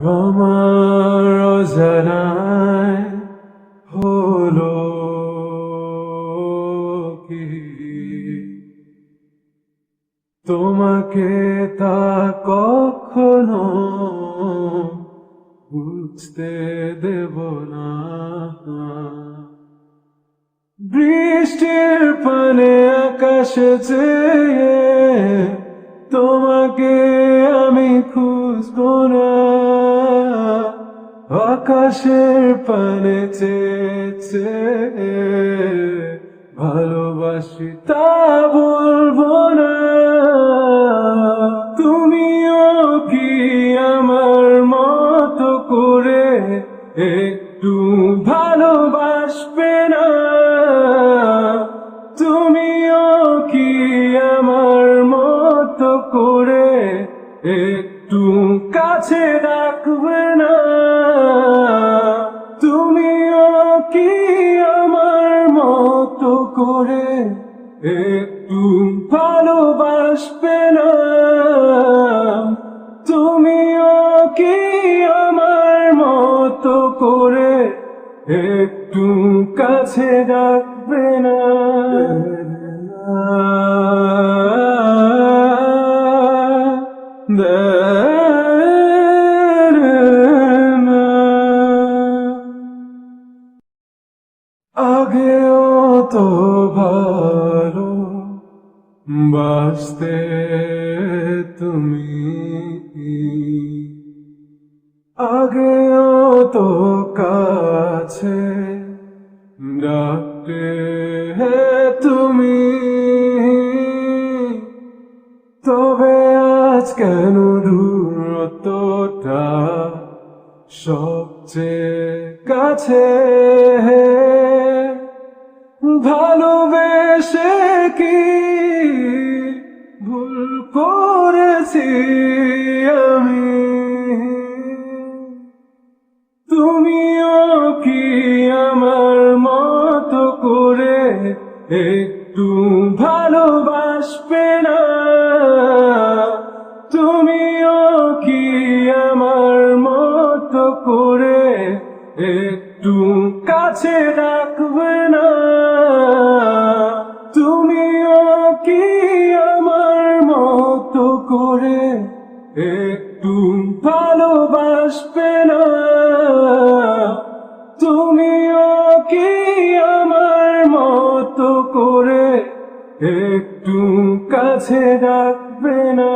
আমার অজানায় হলো কি তোমাকে তা কখনো বুঝতে দেব না। বৃষ্টির পানে আকাশে চেয়ে তোমাকে আমি খুঁজবো না। আকাশের পানে চেয়ে ভালোবাসি তা বলবো না। তুমিও কি আমার মতো করে একটু ভালোবাসবে না? তুমিও কি আমার মতো করে একটু কাছে ডাকবে না? তুমিও কি আমার মতো করে একটু ভালোবাসবে না? তুমিও কি আমার মতো করে একটু কাছে ডাকবে না? আগেও তো ভালো বাসতে তুমি, আগেও তো কাছে ডাকতে তুমি। তবে আজ কেন দূরত্বটা সবচেয়ে কাছে? ভালোবেসে কি ভুল করেছি আমি? তুমিও কি আমার মতো করে একটু ভালোবাসবে না? তুমিও কি আমার মতো করে একটু কাছে ডাকবে না? তুমিও কি আমার মতো করে একটু ভালোবাসবে না? তুমিও কি আমার মতো করে একটু কাছে ডাকবে না?